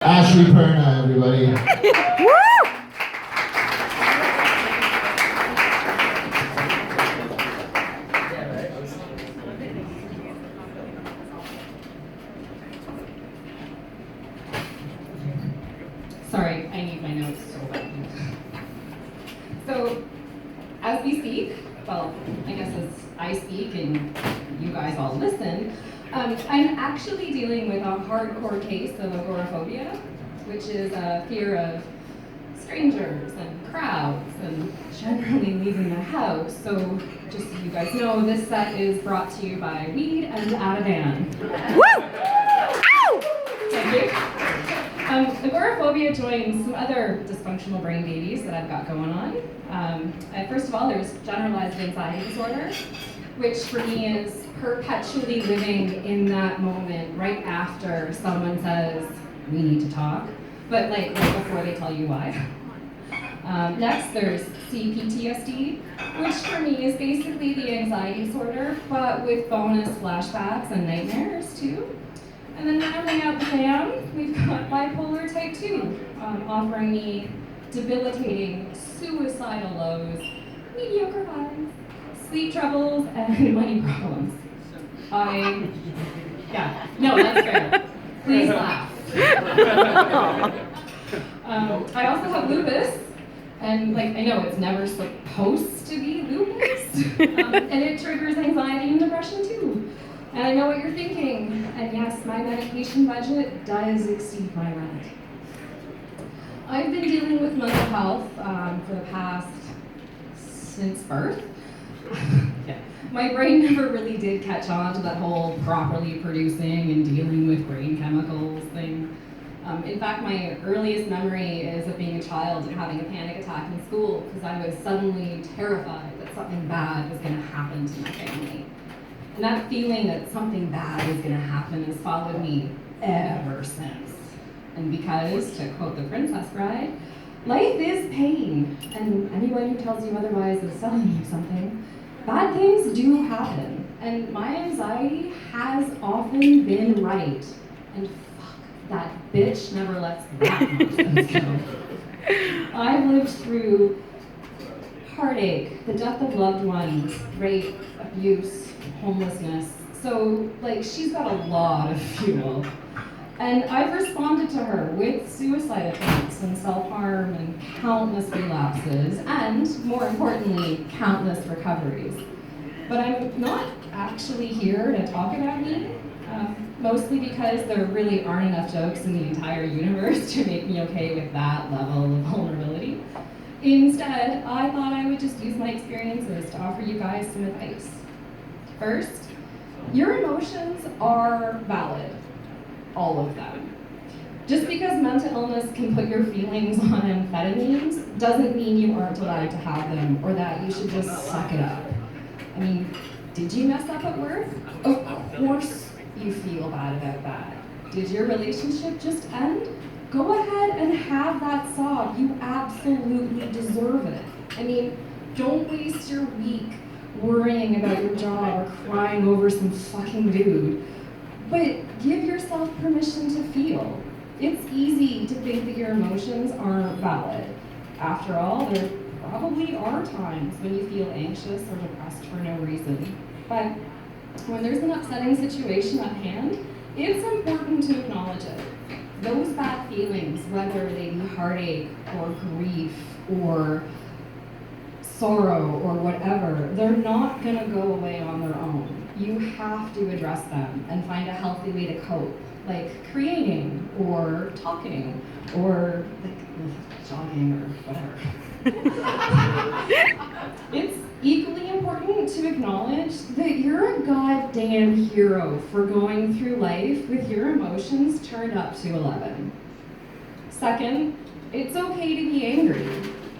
Ashley Perna, everybody. Sorry, I need my notes so bad. So, as we speak, well, I guess as I speak and you guys all listen, I'm actually dealing with a hardcore case of agoraphobia, which is a fear of strangers and crowds and generally leaving the house. So, just so you guys know, this set is brought to you by Weed and Ativan. Thank you. Agoraphobia joins some other dysfunctional brain babies that I've got going on. First of all, there's generalized anxiety disorder, which for me is perpetually living in that moment right after someone says, we need to talk, but like right before they tell you why. Next, there's CPTSD, which for me is basically the anxiety disorder, but with bonus flashbacks and nightmares too. And then rounding out the fam, we've got bipolar type 2, offering me debilitating suicidal lows, mediocre highs, sleep troubles, and money problems. No, that's fair. Please laugh. I also have lupus, and I know it's never supposed to be lupus, and it triggers anxiety and depression too. And I know what you're thinking, and yes, my medication budget does exceed my rent. I've been dealing with mental health for the past, since birth. Yeah. My brain never really did catch on to that whole properly producing and dealing with brain chemicals thing. In fact, my earliest memory is of being a child and having a panic attack in school because I was suddenly terrified that something bad was going to happen to my family. And that feeling that something bad is going to happen has followed me ever since. And because, to quote the Princess Bride, life is pain, and anyone who tells you otherwise is selling you something. Bad things do happen, and my anxiety has often been right. And fuck, that bitch never lets that nonsense go. I've lived through heartache, the death of loved ones, rape, abuse, homelessness. So, she's got a lot of fuel. And I've responded to her with suicide attempts and self-harm and countless relapses, and more importantly, countless recoveries. But I'm not actually here to talk about me, mostly because there really aren't enough jokes in the entire universe to make me okay with that level of vulnerability. Instead, I thought I would just use my experiences to offer you guys some advice. First, your emotions are valid, all of them. Just because mental illness can put your feelings on amphetamines doesn't mean you aren't allowed to have them or that you should just suck it up. I mean, did you mess up at work? Of course you feel bad about that. Did your relationship just end? Go ahead and have that sob. You absolutely deserve it. I mean, don't waste your week worrying about your job or crying over some fucking dude. But give yourself permission to feel. It's easy to think that your emotions aren't valid. After all, there probably are times when you feel anxious or depressed for no reason. But when there's an upsetting situation at hand, it's important to acknowledge it. Those bad feelings, whether they be heartache or grief or sorrow or whatever, they're not gonna go away on their own. You have to address them and find a healthy way to cope, like creating or talking or jogging or whatever. It's equally important to acknowledge that you're a goddamn hero for going through life with your emotions turned up to 11. Second, it's okay to be angry.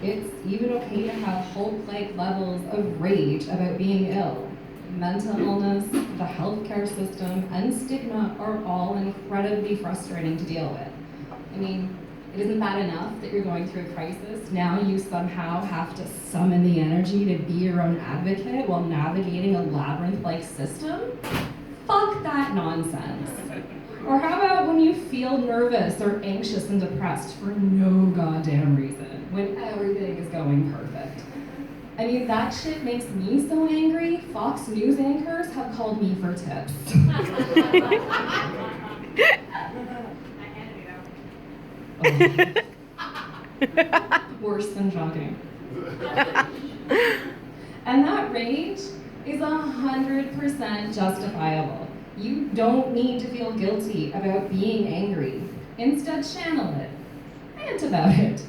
It's even okay to have Hulk-like levels of rage about being ill. Mental illness, the healthcare system, and stigma are all incredibly frustrating to deal with. I mean, it isn't bad enough that you're going through a crisis. Now you somehow have to summon the energy to be your own advocate while navigating a labyrinth-like system? Fuck that nonsense. Or how about when you feel nervous or anxious and depressed for no goddamn reason, when everything is going perfect? I mean, that shit makes me so angry, Fox News anchors have called me for tips. Worse than jogging. And that rage is 100% justifiable. You don't need to feel guilty about being angry. Instead, channel it. Rant about it.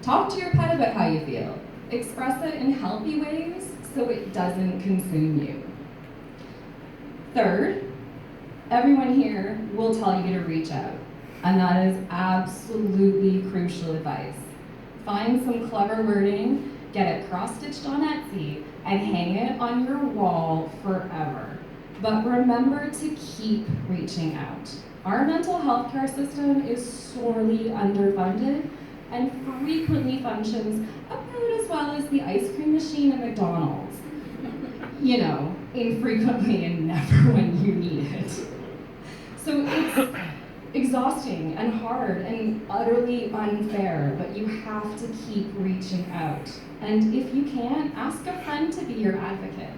Talk to your pet about how you feel. Express it in healthy ways so it doesn't consume you. Third, everyone here will tell you to reach out. And that is absolutely crucial advice. Find some clever wording, get it cross-stitched on Etsy, and hang it on your wall forever. But remember to keep reaching out. Our mental health care system is sorely underfunded and frequently functions about as well as the ice cream machine at McDonald's. You know, infrequently and never when you need it. So it's exhausting and hard and utterly unfair, but you have to keep reaching out. And if you can, ask a friend to be your advocate.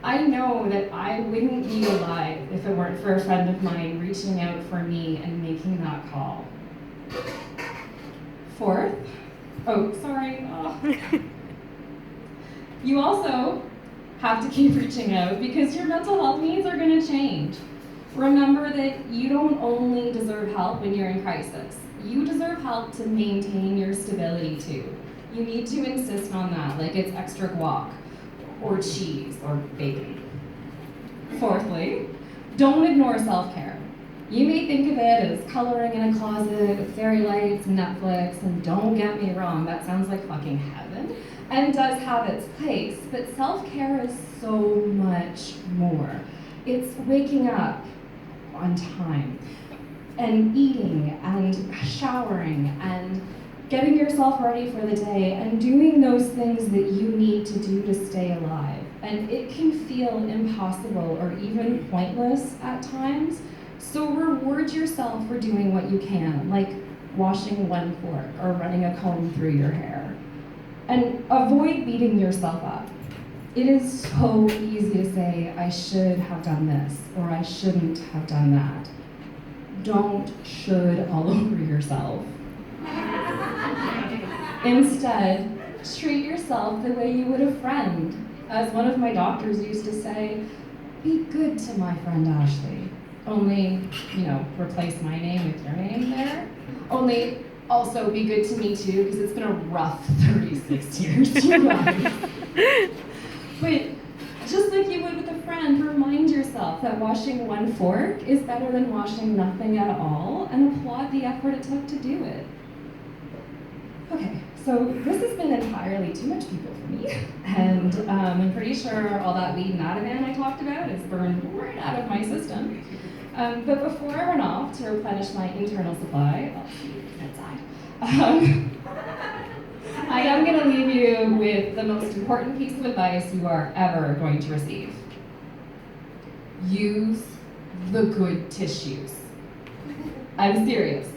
I know that I wouldn't be alive if it weren't for a friend of mine reaching out for me and making that call. Fourth, you also have to keep reaching out because your mental health needs are going to change. Remember that you don't only deserve help when you're in crisis. You deserve help to maintain your stability too. You need to insist on that, like it's extra guac, or cheese, or bacon. Fourthly, don't ignore self-care. You may think of it as coloring in a closet with fairy lights and Netflix, and don't get me wrong, that sounds like fucking heaven, and does have its place, but self-care is so much more. It's waking up on time, and eating, and showering, and getting yourself ready for the day, and doing those things that you need to do to stay alive. And it can feel impossible or even pointless at times, so reward yourself for doing what you can, like washing one fork or running a comb through your hair. And avoid beating yourself up. It is so easy to say, I should have done this, or I shouldn't have done that. Don't should all over yourself. Instead, treat yourself the way you would a friend. As one of my doctors used to say, be good to my friend Ashley. Only, replace my name with your name there. Only, also be good to me too, because it's been a rough 36 years, you guys. But just like you would with a friend, remind yourself that washing one fork is better than washing nothing at all, and applaud the effort it took to do it. Okay, so this has been entirely too much people for me, and I'm pretty sure all that weed and Ativan I talked about is burned right out of my system. But before I run off to replenish my internal supply, outside, I am going to leave you with the most important piece of advice you are ever going to receive. Use the good tissues. I'm serious.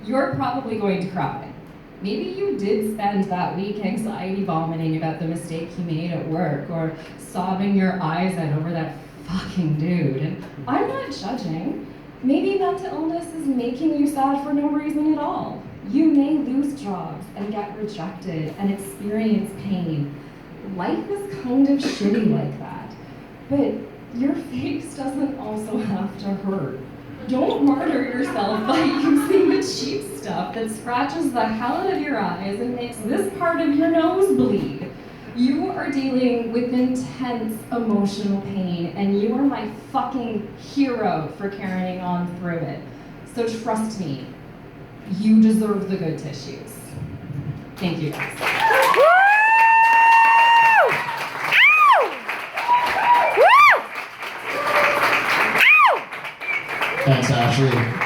You're probably going to cry. Maybe you did spend that week anxiety vomiting about the mistake you made at work, or sobbing your eyes out over that fucking dude. And I'm not judging. Maybe mental illness is making you sad for no reason at all. You may lose jobs and get rejected and experience pain. Life is kind of shitty like that. But your face doesn't also have to hurt. Don't martyr yourself by using the cheap stuff that scratches the hell out of your eyes and makes this part of your nose bleed. You are dealing with intense emotional pain, and you are my fucking hero for carrying on through it. So trust me, you deserve the good tissues. Thank you guys. Thanks, Ashley.